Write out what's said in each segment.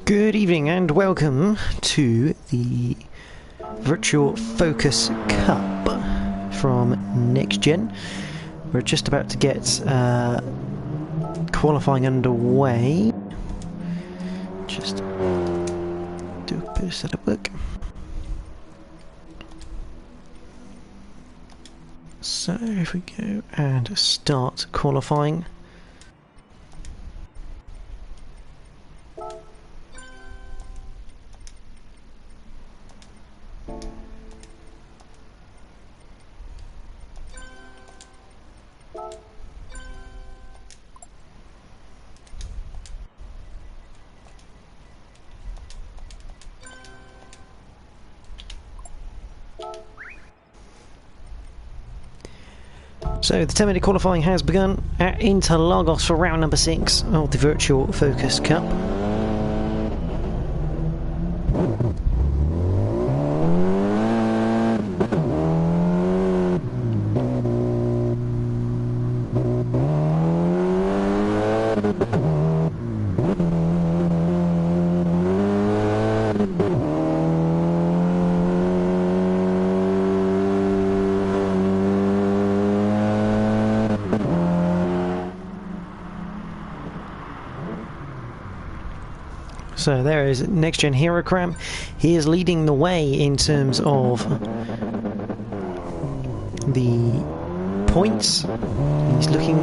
Good evening and welcome to the Virtual Focus Cup from NXTGEN. We're just about to get qualifying underway. Just do a bit of setup work. So if we go and start qualifying. So the 10-minute qualifying has begun at Interlagos for round number 6 of the Virtual Focus Cup. So there is NXTGEN Herocram. He is leading the way in terms of the points. He's looking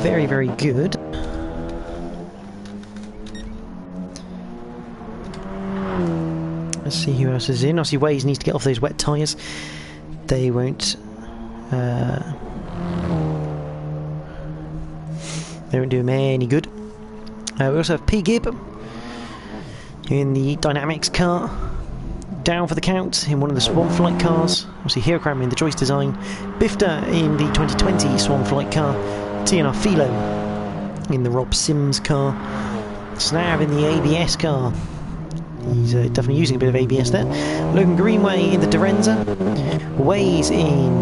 very, very good. Let's see who else is in. Obviously Waze needs to get off those wet tyres. They won't do him any good. We also have P. Gibb in the Dynamics car, down for the count in one of the Swan Flight cars. Obviously Herocram in the Joyce design, Bifter in the 2020 Swan Flight car, TNR Philo in the Rob Sims car, Snav in the ABS car. He's definitely using a bit of ABS there. Logan Greenway in the Dorenza, Waze in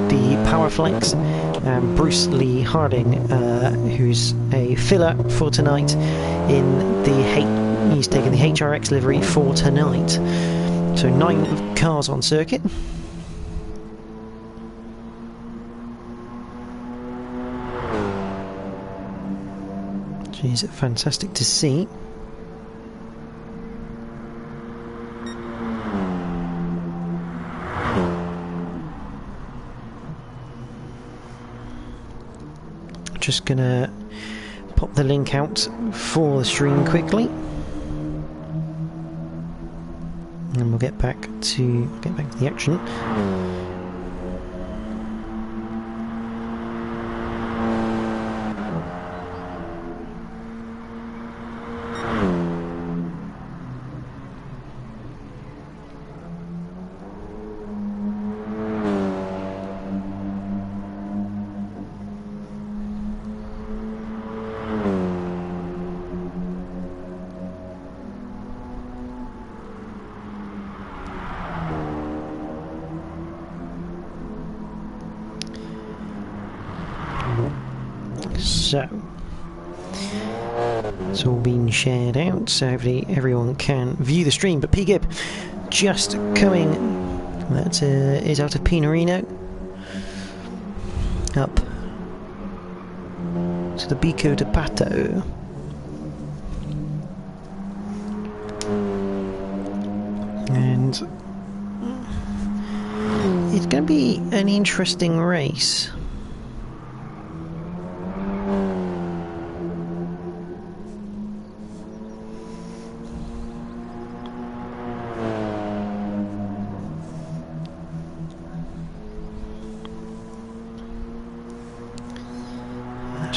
the Powerflex, and Bruce Lee Harding, who's a filler for tonight in the he's taken the HRX livery for tonight. So 9 cars on circuit. Jeez, fantastic to see. Just gonna pop the link out for the stream quickly, and we'll get back to the action. So it's all been shared out, so hopefully everyone can view the stream. But P. Gibb just coming, that is out of Pinarino, up to the Bico de Pato. And it's going to be an interesting race.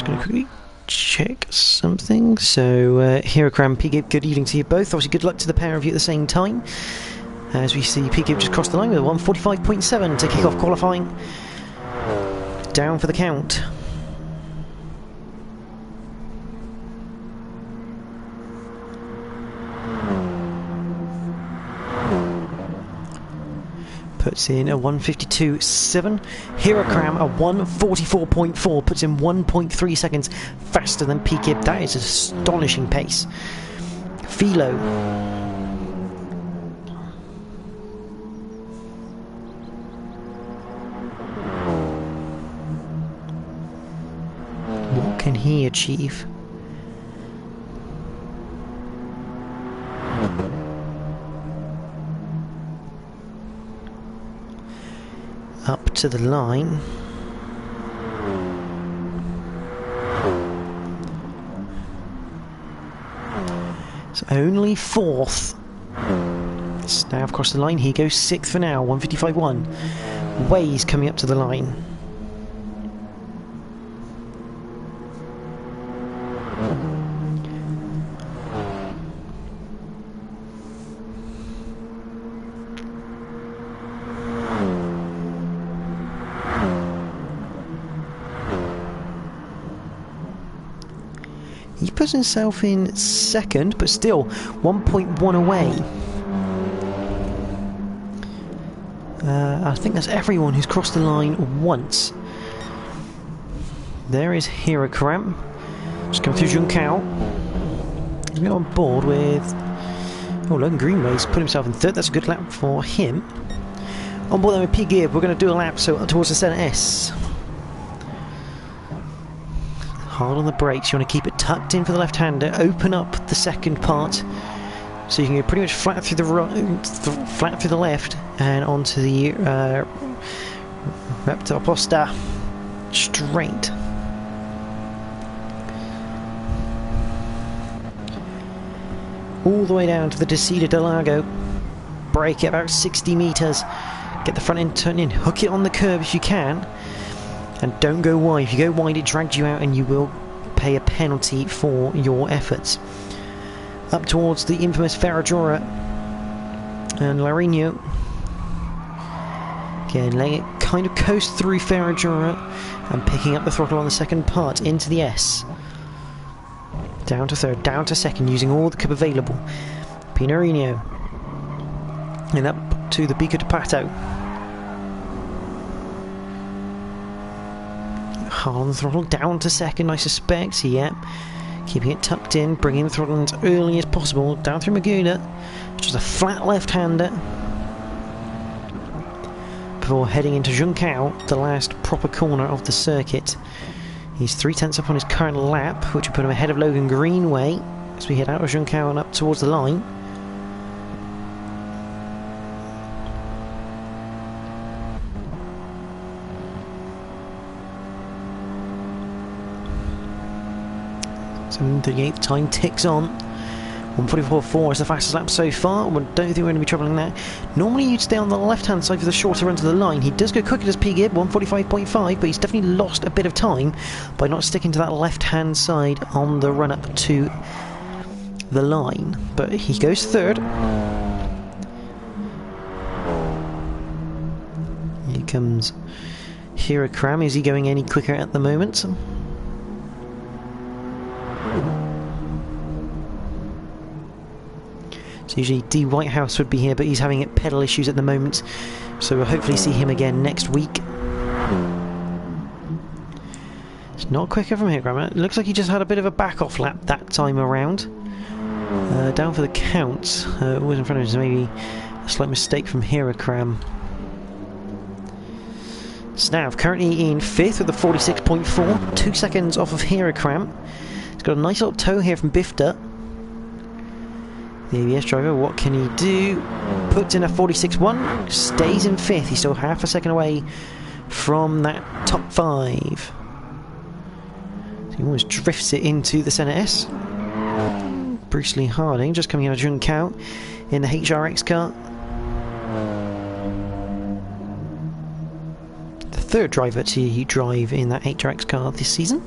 Going to quickly check something. So Herocram, P. Gibb, good evening to you both. Obviously good luck to the pair of you at the same time, as we see P. Gibb just crossed the line with a 1:45.7 to kick off qualifying. Down for the count. puts in a 1:52.7. Herocram a 1:44.4 puts in 1.3 seconds faster than P. Gibb. That is an astonishing pace. Philo. What can he achieve? Up to the line. It's only 4th. It's now across the line. He goes 6th for now, 155.1. Way's coming up to the line. He puts himself in 2nd, but still 1.1 away. I think that's everyone who's crossed the line once. There is Hirakram. Just going through Junkao. He's been on board with... Oh, Logan Greenway's put himself in 3rd. That's a good lap for him. On board then with P Gear, we're going to do a lap towards the centre S. Hard on the brakes, you want to keep it tucked in for the left-hander, open up the second part so you can go pretty much flat through the right, flat through the left and onto the Repta Posta straight. All the way down to the Descida del Lago. Brake it about 60 metres. Get the front end turned in, hook it on the curb if you can. And don't go wide. If you go wide, it drags you out and you will pay a penalty for your efforts. Up towards the infamous Ferragora and Larino. Again, letting it kind of coast through Ferragora and picking up the throttle on the second part into the S. Down to 3rd, down to 2nd, using all the cup available. Pinorino. And up to the Bico de Pato. Hard on the throttle, down to 2nd, I suspect. Yep. Keeping it tucked in, bringing the throttle in as early as possible. Down through Maguna, just a flat left-hander. Before heading into Junkao, the last proper corner of the circuit. He's 3/10 up on his current lap, which will put him ahead of Logan Greenway as we head out of Junkao and up towards the line. So the 8th time ticks on. 1:44.4 is the fastest lap so far. I don't think we're going to be troubling that. Normally you'd stay on the left-hand side for the shorter run to the line. He does go quicker as P-Gib, 1:45.5, but he's definitely lost a bit of time by not sticking to that left-hand side on the run-up to the line. But he goes 3rd. Here comes Hirakram. Is he going any quicker at the moment? So usually D Whitehouse would be here, but he's having pedal issues at the moment, so we'll hopefully see him again next week. It's not quicker from Hirakram. It looks like he just had a bit of a back-off lap that time around. Down for the count. It was in front of him, so maybe a slight mistake from Hirakram. Snav currently in 5th with a 46.4, 2 seconds off of Hirakram. He's got a nice little tow here from Bifta. The ABS driver, what can he do? Puts in a 46.1, stays in 5th. He's still half a second away from that top 5. So he almost drifts it into the centre S. Bruce Lee Harding just coming out of Junkao in the HRX car. The 3rd driver to drive in that HRX car this season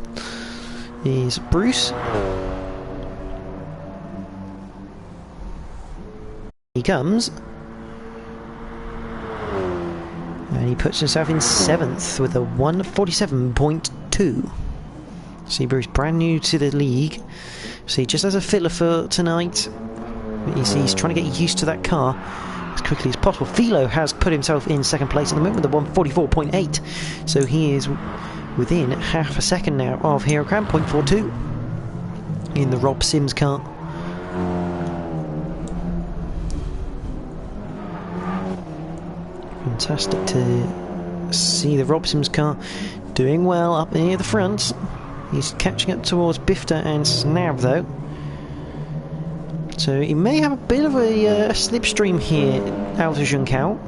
is Bruce. He comes, and he puts himself in 7th with a 1:47.2. See, Bruce, brand new to the league. See, just as a filler for tonight. You see, he's trying to get used to that car as quickly as possible. Philo has put himself in 2nd place at the moment with a 1:44.8. So he is within half a second now of Hirakram, 0.42 in the Rob Sims car. Fantastic to see the Robson's car doing well up near the front. He's catching up towards Bifter and Snav though. So he may have a bit of a slipstream here out of Junkao.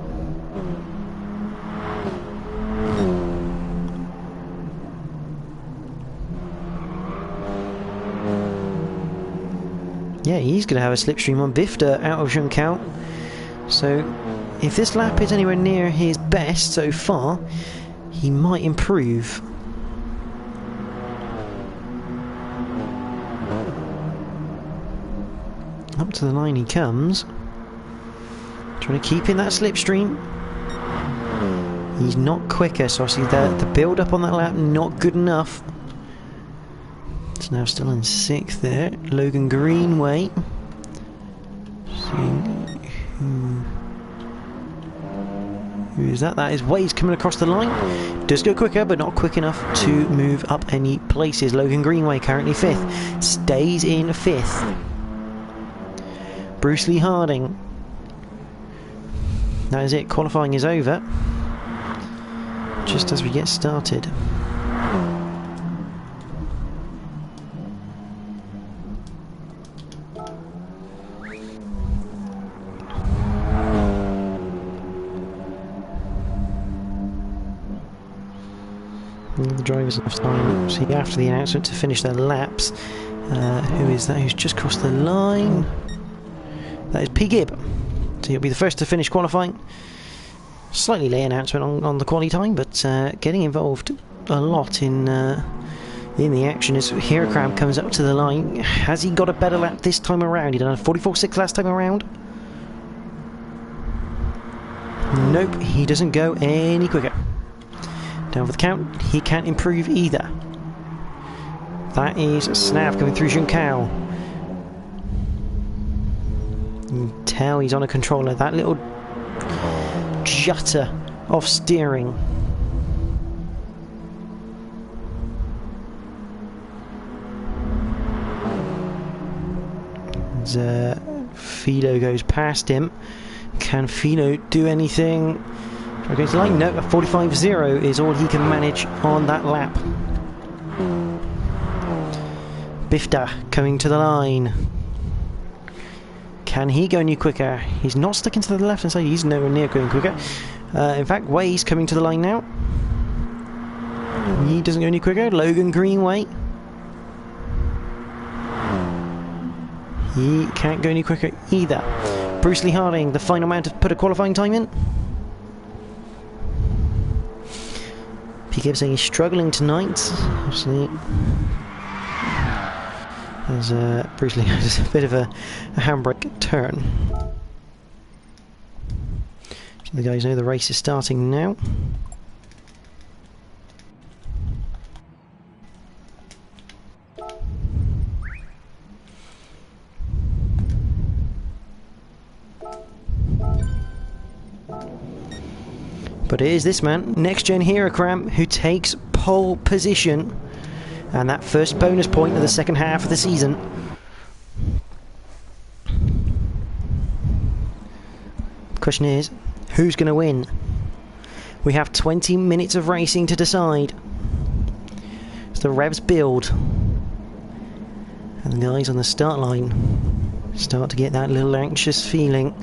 Yeah, he's going to have a slipstream on Bifter out of Junkao. So if this lap is anywhere near his best so far, he might improve. Up to the line he comes. Trying to keep in that slipstream. He's not quicker, so obviously the build up on that lap not good enough. It's now still in 6th there. Logan Greenway. Who is that? That is Waze coming across the line. Does go quicker, but not quick enough to move up any places. Logan Greenway currently 5th. Stays in 5th. Bruce Lee Harding. That is it. Qualifying is over. Just as we get started. The drivers have time, see, after the announcement to finish their laps. Who is that? Who's just crossed the line? That is P. Gibb. So he'll be the first to finish qualifying. Slightly late announcement on the quali time, but getting involved a lot in the action as Hirakram comes up to the line. Has he got a better lap this time around? He done a 44.6 last time around. Nope, he doesn't go any quicker. Down for the count, he can't improve either. That is Snav coming through Junkao. You can tell he's on a controller. That little jutter of steering. As Philo goes past him. Can Philo do anything? Okay, so like, no, a 45.0 is all he can manage on that lap. Bifter coming to the line. Can he go any quicker? He's not sticking to the left hand side, he's nowhere near going quicker. In fact, Way's coming to the line now. He doesn't go any quicker. Logan Greenway. He can't go any quicker either. Bruce Lee Harding, the final man to put a qualifying time in. P. Gibb saying he's struggling tonight. Obviously, as Bruce Lee has a bit of a handbrake turn. So the guys know the race is starting now. But it is this man, NXTGEN Hirakram, who takes pole position. And that first bonus point of the second half of the season. Question is, who's going to win? We have 20 minutes of racing to decide. As the revs build. And the guys on the start line start to get that little anxious feeling.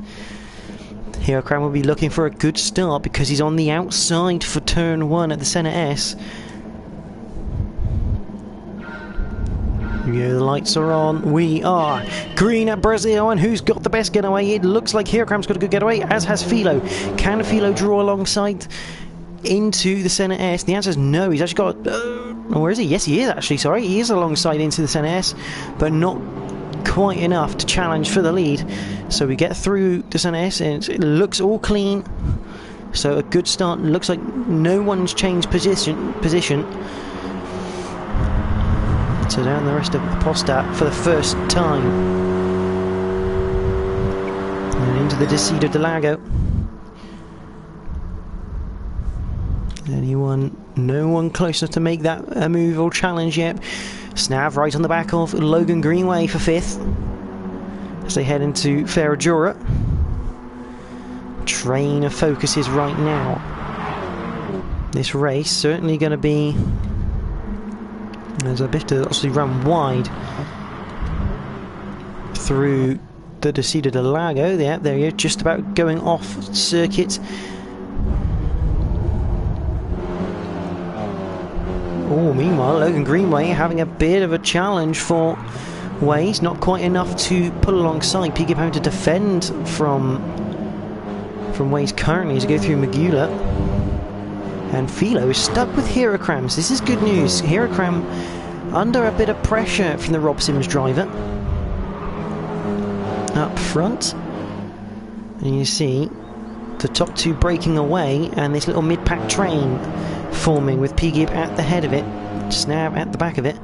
Hirakram will be looking for a good start because he's on the outside for turn 1 at the centre S. Here we go, the lights are on. We are green at Brazil, and who's got the best getaway? It looks like Hirakram's got a good getaway, as has Philo. Can Philo draw alongside into the centre S? The answer is no. He's actually got... where is he? Yes, he is actually, sorry. He is alongside into the centre S, but not quite enough to challenge for the lead. So we get through the centre S, and it looks all clean. So a good start. Looks like no one's changed position. So down the rest of Apostat for the first time. And into the Decido de Lago. No one close enough to make that a move or challenge yet. Snav right on the back of Logan Greenway for 5th. As they head into Ferradura. train of focuses right now. This race certainly going to be... There's a bit to obviously run wide through the Descida del Lago. Yeah, there you go, just about going off circuit. Oh, meanwhile, Logan Greenway having a bit of a challenge for Waze. Not quite enough to pull alongside. P. Gibb having to defend from Waze currently as they go through Magula. And Philo is stuck with Heracrams. This is good news. Heracram under a bit of pressure from the Rob Sims driver. Up front. And you see the top two breaking away and this little mid-pack train forming with P. Gibb at the head of it, Snav at the back of it,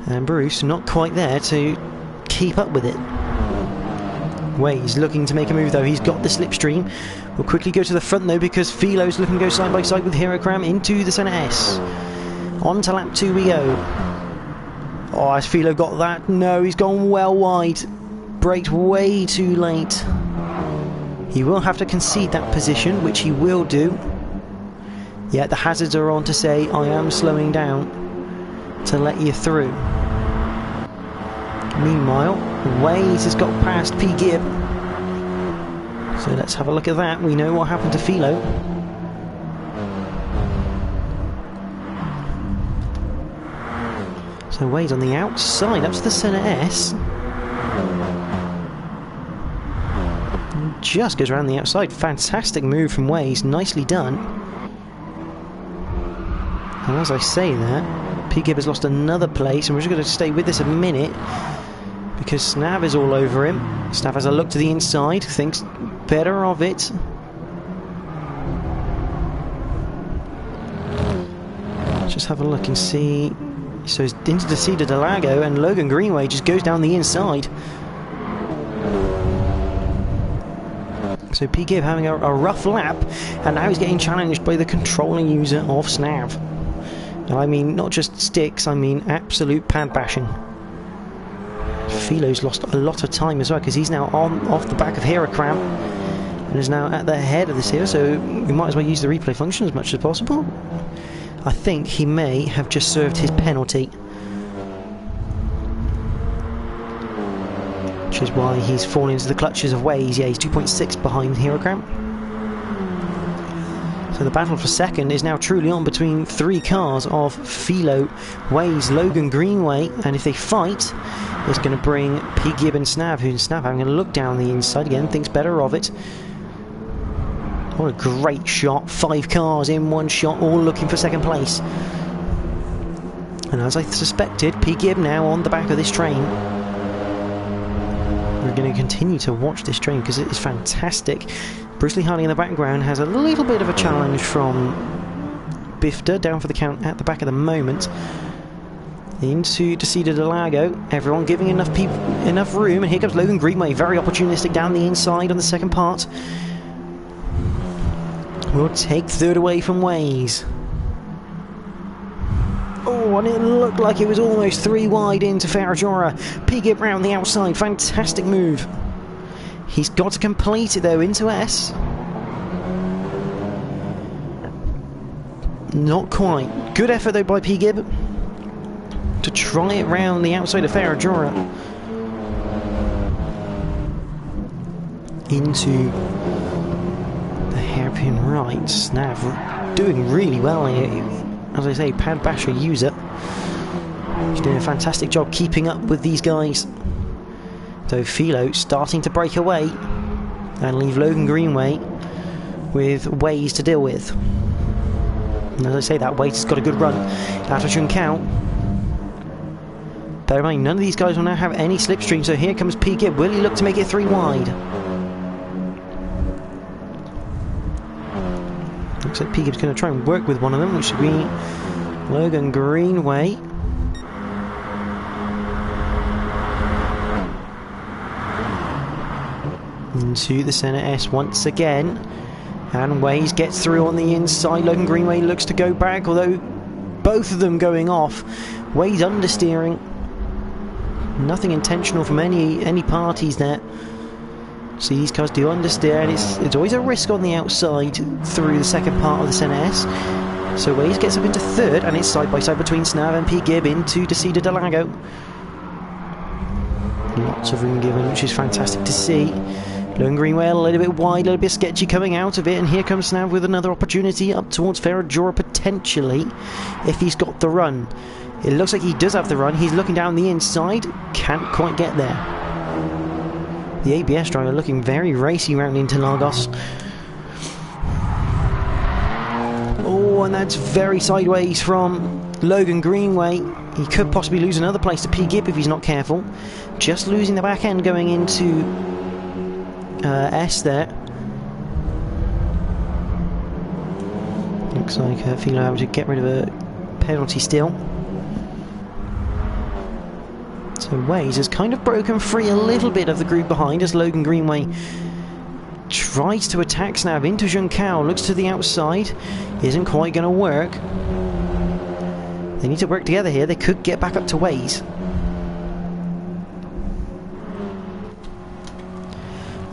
and Bruce not quite there to keep up with it. Waze looking to make a move though. He's got the slipstream. We'll quickly go to the front though because Philo's looking to go side by side with Heracram into the centre S. On to lap 2 we go. Oh, has Philo got that? No, he's gone well wide. Braked way too late. He will have to concede that position, which he will do. Yeah, the hazards are on to say, I am slowing down to let you through. Meanwhile, Waze has got past P. Gibb. So let's have a look at that. We know what happened to Philo. So Waze on the outside, up to the centre S. Just goes around the outside. Fantastic move from Waze. Nicely done. And as I say that, P. Gibb has lost another place, and we're just going to stay with this a minute because Snav is all over him. Snav has a look to the inside, thinks better of it. Let's just have a look and see. So it's into the Descida del Lago, and Logan Greenway just goes down the inside. So P. Gibb having a rough lap, and now he's getting challenged by the controlling user of Snav. And I mean not just sticks, I mean absolute pad bashing. Philo's lost a lot of time as well because he's now off the back of Heracram and is now at the head of this here, so we might as well use the replay function as much as possible. I think he may have just served his penalty, which is why he's fallen into the clutches of Waze. Yeah, he's 2.6 behind Heracram. So the battle for second is now truly on between three cars of Philo, Waze, Logan Greenway, and if they fight, it's going to bring P. Gibb and Snav, who's Snav having a look down the inside again, thinks better of it. What a great shot. 5 cars in one shot, all looking for second place. And as I suspected, P. Gibb now on the back of this train. We're going to continue to watch this train because it is fantastic. Bruce Lee Hardy in the background has a little bit of a challenge from Bifter, down for the count at the back at the moment. Into Descida del Lago, everyone giving enough room, and here comes Logan Greenway, very opportunistic down the inside on the second part. We'll take third away from Waze. Oh, and it looked like it was almost 3 wide into Ferrajora. P. Gibb round the outside, fantastic move. He's got to complete it though into S. Not quite. Good effort though by P. Gibb to try it round the outside of Ferrajora. Into the hairpin right. Snav doing really well here. As I say, pad basher user. He's doing a fantastic job keeping up with these guys. So Philo starting to break away and leave Logan Greenway with Waze to deal with. And as I say that, Waze has got a good run. Attitude count. Bear in mind, none of these guys will now have any slipstream, so here comes P. Gibb. Will he look to make it 3 wide? Looks like P. Gibb's going to try and work with one of them, which should be Logan Greenway. Into the centre S once again, and Waze gets through on the inside. Logan Greenway looks to go back, although both of them going off. Waze understeering, nothing intentional from any parties there. See, these cars do understand it's always a risk on the outside through the second part of this NS. So Waze gets up into third, and it's side by side between Snav and P. Gibb into Interlagos. Lots of room given, which is fantastic to see. Lone Greenway a little bit wide, a little bit sketchy coming out of it, and here comes Snav with another opportunity up towards Ferrajora potentially, if he's got the run. It looks like he does have the run. He's looking down the inside, can't quite get there. The ABS driver looking very racy around Interlagos. Oh, and that's very sideways from Logan Greenway. He could possibly lose another place to P. Gibb if he's not careful. Just losing the back end going into S there. Looks like Philo able to get rid of a penalty still. So Waze has kind of broken free a little bit of the group behind as Logan Greenway tries to attack Snav into Junkao, looks to the outside, isn't quite going to work. They need to work together here, they could get back up to Waze.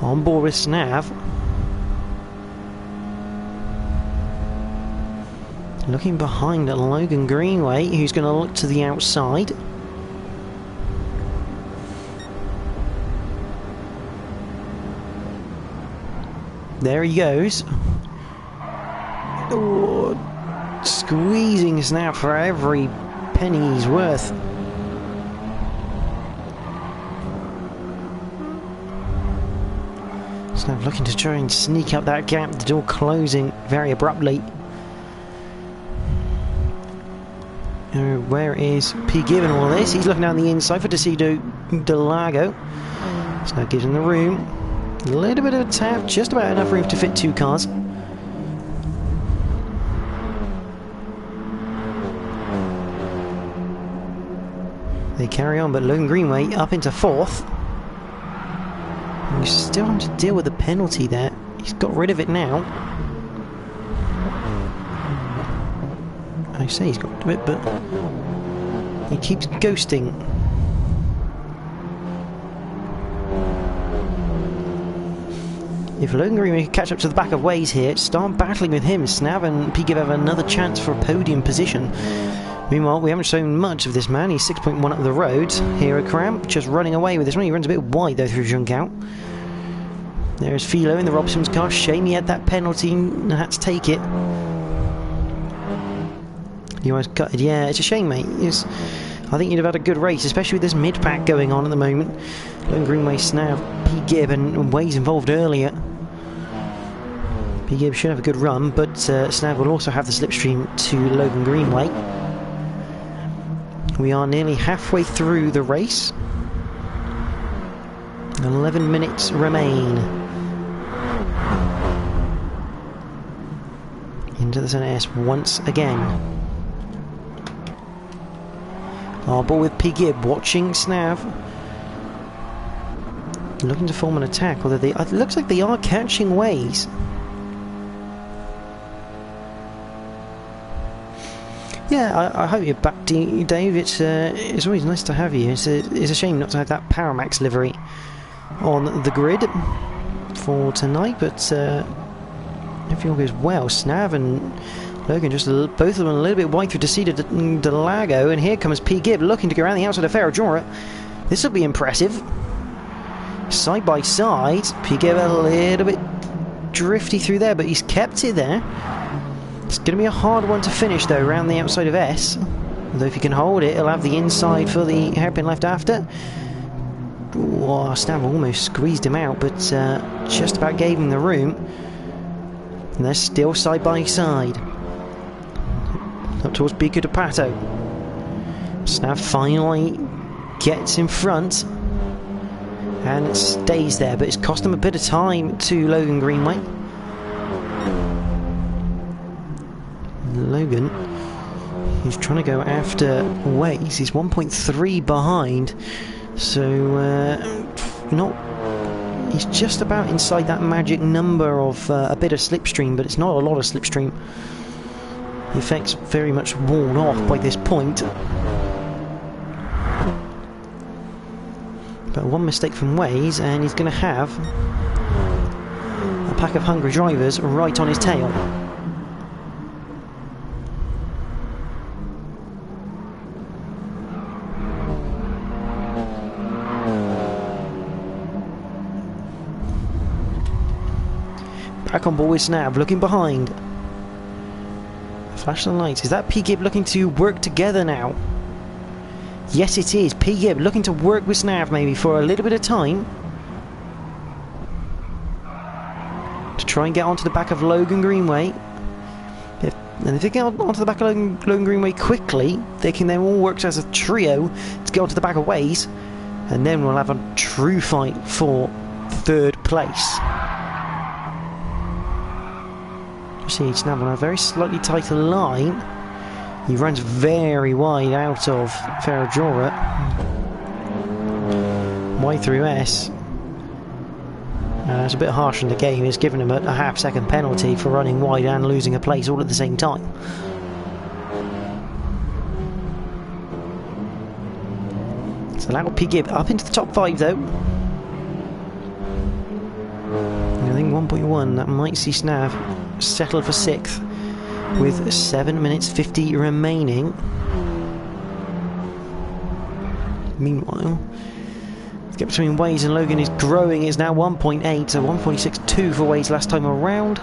On board with Snav. Looking behind at Logan Greenway, who's going to look to the outside. There he goes. Oh, squeezing Snav for every penny he's worth. Snav looking to try and sneak up that gap, the door closing very abruptly. Where is P. Gibb in all this? He's looking down the inside for Interlagos. Snav gives him the room. A little bit of a tap, just about enough room to fit two cars. They carry on, but Logan Greenway up into fourth. And he's still having to deal with the penalty there. He's got rid of it now. I say he's got rid of it, but he keeps ghosting. If Logan Greenway can catch up to the back of Waze here, start battling with him, Snav and P. Gibb have another chance for a podium position. Meanwhile, we haven't shown much of this man. He's 6.1 up the road. Here at Cramp, just running away with this one. He runs a bit wide though through Junkao. There's Philo in the Robson's car. Shame he had that penalty and had to take it. You almost gutted. Yeah, it's a shame, mate. I think you'd have had a good race, especially with this mid-pack going on at the moment. Logan Greenway, Snav, P. Gibb and Waze involved earlier. P. Gibb should have a good run, but Snav will also have the slipstream to Logan Greenway. We are nearly halfway through the race. 11 minutes remain. Into the centre S once again. Our ball with P. Gibb, watching Snav. Looking to form an attack, although it looks like they are catching Waze. Yeah, I hope you're back, Dave. It's always nice to have you. It's a shame not to have that Paramax livery on the grid for tonight, but if all goes well, Snav and Logan just both of them a little bit wide through Interlagos, and here comes P. Gibb looking to go around the outside of Ferrajora. This will be impressive. Side by side, P. Gibb a little bit drifty through there, but he's kept it there. It's going to be a hard one to finish though, around the outside of S. Although if he can hold it, he'll have the inside for the hairpin left after. Oh, Snav almost squeezed him out, but just about gave him the room. And they're still side by side. Up towards Bico de Pato. Snav finally gets in front and stays there, but it's cost him a bit of time to Logan Greenway. Logan, he's trying to go after Waze. He's 1.3 behind, so he's just about inside that magic number of a bit of slipstream, but it's not a lot of slipstream. The effect's very much worn off by this point. But one mistake from Waze and he's going to have a pack of hungry drivers right on his tail. Back on board with Snav, looking behind. Flash the lights. Is that P-Gib looking to work together now? Yes, it is. P-Gib looking to work with Snav maybe for a little bit of time. To try and get onto the back of Logan Greenway. And if they get onto the back of Logan Greenway quickly, they can then all work as a trio to get onto the back of Waze. And then we'll have a true fight for third place. See, Snav on a very slightly tighter line. He runs very wide out of Ferrajora. Y through S. It's a bit harsh in the game. It's given him a half-second penalty for running wide and losing a place all at the same time. So that will P-Gib up into the top 5 though. I think 1.1, that might see Snav settle for 6th with 7 minutes 50 remaining. Meanwhile, the gap between Waze and Logan is growing. It's now 1.8, so 1:46.2 for Waze last time around.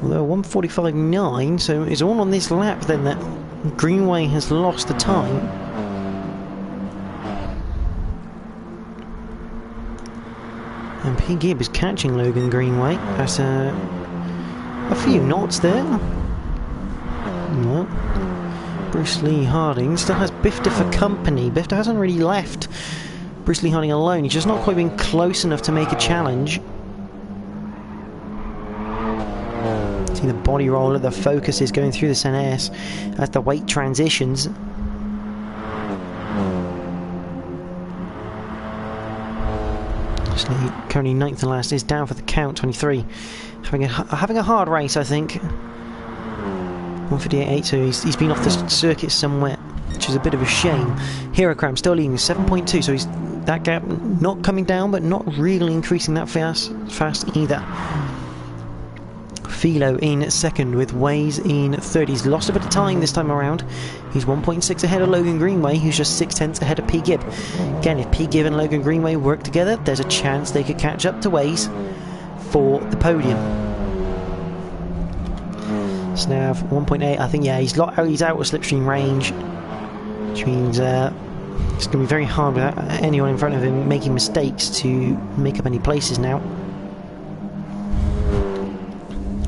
Although 1:45.9, so it's all on this lap then that Greenway has lost the time. And P-Gib is catching Logan Greenway. That's a few knots there. No. Bruce Lee Harding still has Bifter for company. Bifter hasn't really left Bruce Lee Harding alone. He's just not quite been close enough to make a challenge. See the body roller, the focus is going through the NS as the weight transitions. Currently 9th and last, is down for the count, 23. Having a hard race, I think. 1:58.8, so he's been off the circuit somewhere, which is a bit of a shame. Herocram still leading 7.2, so he's that gap not coming down, but not really increasing that fast either. Philo in second with Waze in third. He's lost a bit of time this time around. He's 1.6 ahead of Logan Greenway, who's just 0.6 ahead of P-Gib. Again, if P-Gib and Logan Greenway work together, there's a chance they could catch up to Waze for the podium. Snav 1.8, I think, yeah, he's out of slipstream range, which means it's going to be very hard without anyone in front of him making mistakes to make up any places now.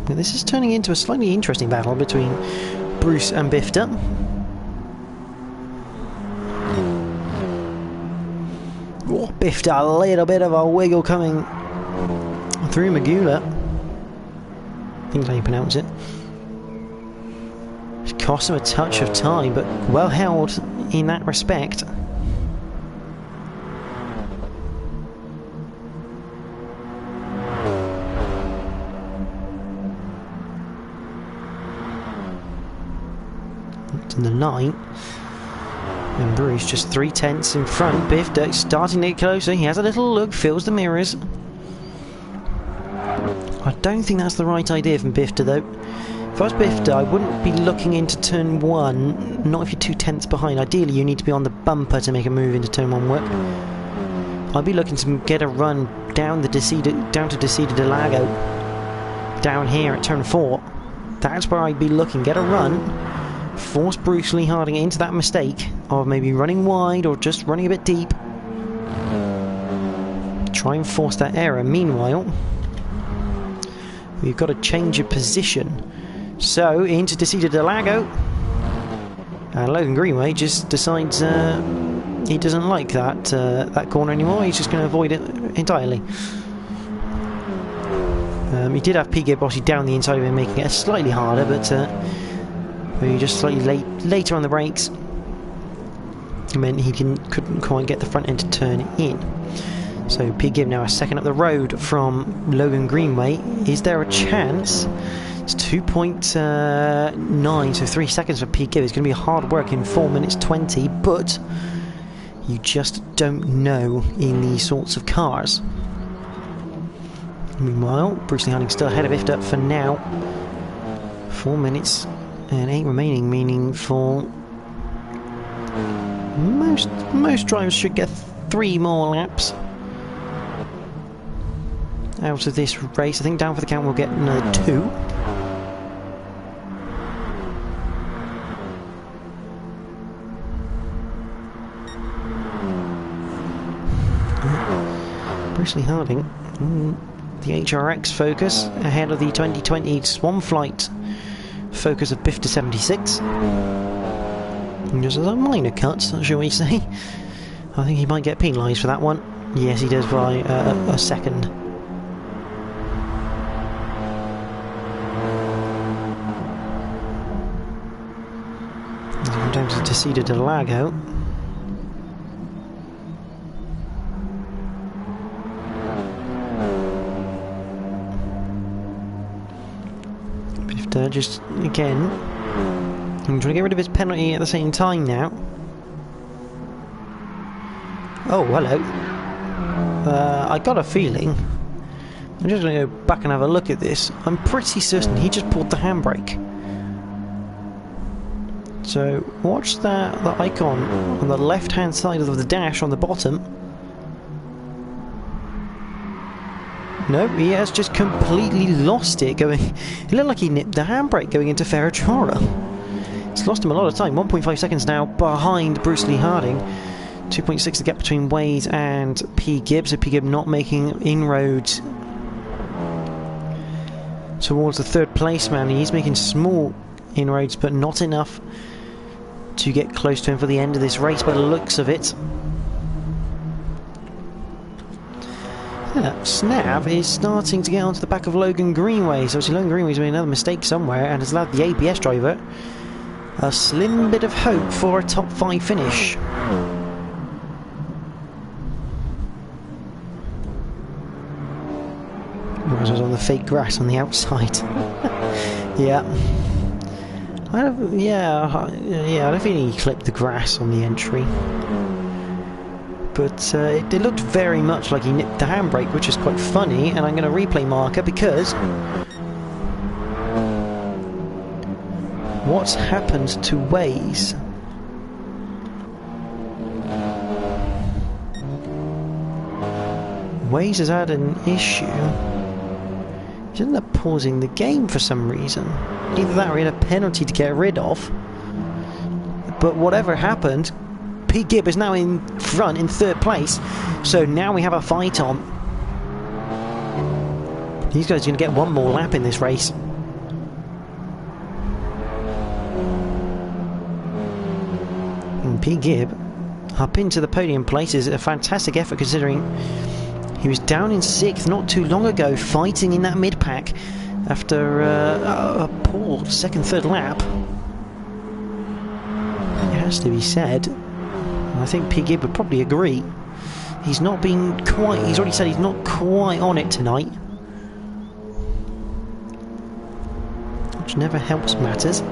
But this is turning into a slightly interesting battle between Bruce and Bifter. Oh, Bifter, a little bit of a wiggle coming through Magula. I think that's how you pronounce it. It's cost him a touch of time, but well held in that respect. In the line, and Bruce just 0.3 in front. Bifter starting to get closer. He has a little look, feels the mirrors. I don't think that's the right idea from Bifter though. If I was Bifter, I wouldn't be looking into turn 1, not if you're 0.2 behind. Ideally you need to be on the bumper to make a move into turn 1 work. I'd be looking to get a run down to Interlagos, down here at turn 4. That's where I'd be looking, get a run, force Bruce Lee Harding into that mistake of maybe running wide or just running a bit deep. Try and force that error. Meanwhile, we've got to change of position. So into Interlagos, and Logan Greenway just decides he doesn't like that corner anymore. He's just going to avoid it entirely. He did have P-Gib obviously down the inside of him, making it slightly harder, but he just slightly later on the brakes meant he couldn't quite get the front end to turn in. So P-Gib now a second up the road from Logan Greenway. Is there a chance? It's 2.9, so 3 seconds for P-Gib. It's going to be hard work in 4 minutes 20, but You just don't know in these sorts of cars. Meanwhile, Bruce Lee Harding still ahead of Ifta for now. 4 minutes and 8 remaining, meaning for most drivers should get 3 more laps out of this race. I think down for the count we'll get another 2. Bruce Lee Harding, the HRX Focus ahead of the 2020 Swan Flight Focus of Bifta 76. Just as a minor cut, shall we say. I think he might get penalised for that one. Yes, he does by a second. Down to Tessida de Lago. Bifta just again. I'm trying to get rid of his penalty at the same time now. Oh, hello. I got a feeling. I'm just going to go back and have a look at this. I'm pretty certain he just pulled the handbrake. So, watch the icon on the left-hand side of the dash on the bottom. No, he has just completely lost it going... It looked like he nipped the handbrake going into Ferraggiora. It's lost him a lot of time. 1.5 seconds now behind Bruce Lee Harding. 2.6 the gap between Wade and P. Gibb. So P. Gibb not making inroads towards the third place man. He's making small inroads, but not enough to get close to him for the end of this race by the looks of it. Snav is starting to get onto the back of Logan Greenway. So Logan Greenway's made another mistake somewhere and has allowed the ABS driver a slim bit of hope for a top 5 finish. Was on the fake grass on the outside. Yeah. I don't think he clipped the grass on the entry. But it looked very much like he nipped the handbrake, which is quite funny, and I'm going to replay marker because what's happened to Waze? Waze has had an issue. He's ended up pausing the game for some reason. Either that or he had a penalty to get rid of. But whatever happened, Pete Gibb is now in front in 3rd place. So now we have a fight on. These guys are going to get 1 more lap in this race. And Pete Gibb up into the podium place is a fantastic effort considering he was down in 6th not too long ago, fighting in that mid-pack after a poor 2nd, 3rd lap. It has to be said. I think P. Gibb would probably agree. He's not been quite... He's already said he's not quite on it tonight. Which never helps matters.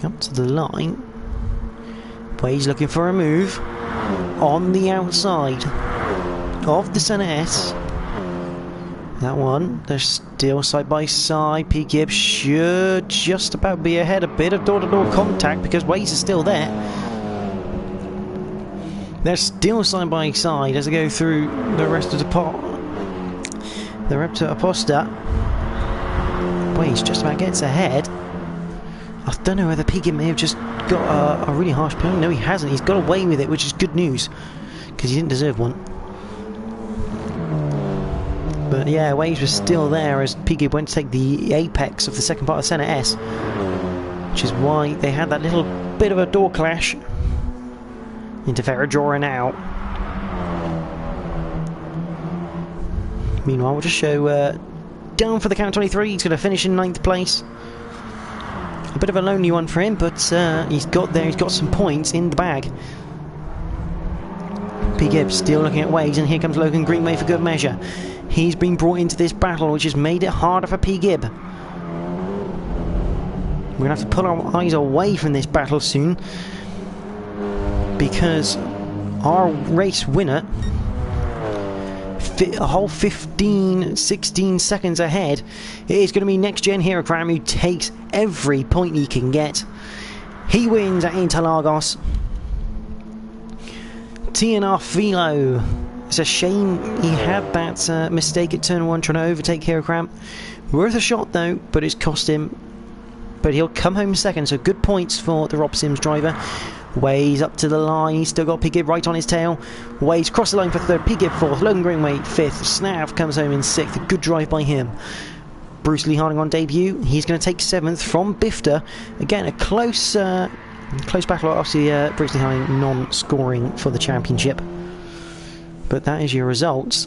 Up to the line. Wade's looking for a move on the outside of the Senna S. That one, they're still side by side. P. Gibb should just about be ahead. A bit of door-to-door contact because Wade's is still there. They're still side by side as they go through the rest of the pot. They're up to Aposta. Wade's just about gets ahead. I don't know whether P. Gibb may have just got a really harsh penalty. No, he hasn't. He's got away with it, which is good news because he didn't deserve one. But yeah, Waves was still there as P. Gibb went to take the apex of the second part of Senna S, which is why they had that little bit of a door clash into Ferraggiora now. Meanwhile, we'll just show down for the count 23. He's going to finish in 9th place. A bit of a lonely one for him, but he's got there. He's got some points in the bag. P. Gibb still looking at Waves, and here comes Logan Greenway for good measure. He's been brought into this battle, which has made it harder for P. Gibb. We're going to have to pull our eyes away from this battle soon, because our race winner, a whole 15-16 seconds ahead, it is going to be NXTGEN Herocram, who takes every point he can get. He wins at Interlagos. TNR Philo, it's a shame he had that mistake at turn 1 trying to overtake Herocram. Worth a shot though, but it's cost him. But he'll come home second, so good points for the Rob Sims driver. Ways up to the line, he's still got P. Gibb right on his tail. Ways cross the line for third, P. Gibb fourth, Logan Greenway fifth, Snav comes home in sixth. A good drive by him. Bruce Lee Harding on debut, he's going to take seventh from Bifter. Again, a close battle, obviously Bruce Lee Harding non-scoring for the championship. But that is your results.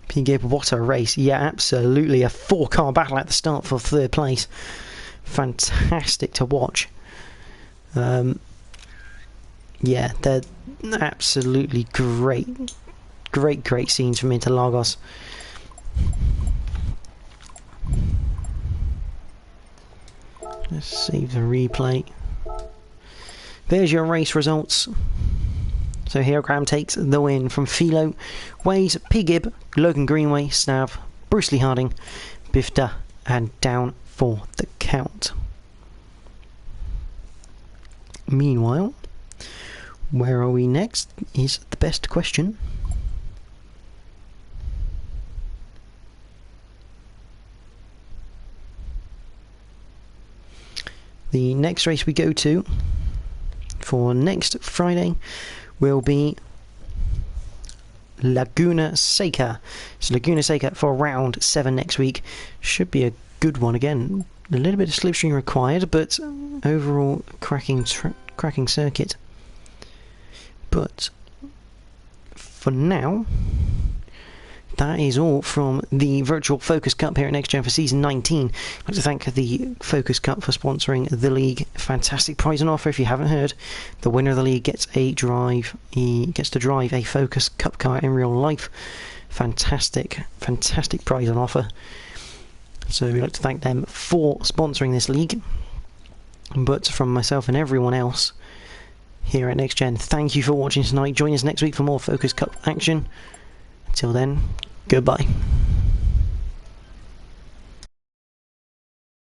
P. Gibb, what a race. Yeah, absolutely. A 4-car battle at the start for third place. Fantastic to watch. Yeah, they're absolutely great scenes from Interlagos. Let's save the replay. There's your race results. So Herocram takes the win from Philo, Ways, P. Gibb, Logan Greenway, Snav, Bruce Lee Harding, Bifter, and down for the count. Meanwhile, where are we next is the best question. The next race we go to for next Friday will be Laguna Seca. So Laguna Seca for round 7 next week. Should be a good one again. A little bit of slipstream required, but overall cracking circuit. But for now, that is all from the Virtual Focus Cup here at NXTGEN for Season 19. I'd like to thank the Focus Cup for sponsoring the league. Fantastic prize on offer if you haven't heard. The winner of the league gets a drive. He gets to drive a Focus Cup car in real life. Fantastic prize on offer. So we'd like to thank them for sponsoring this league. But from myself and everyone else here at NXTGEN, thank you for watching tonight. Join us next week for more Focus Cup action. Until then, goodbye.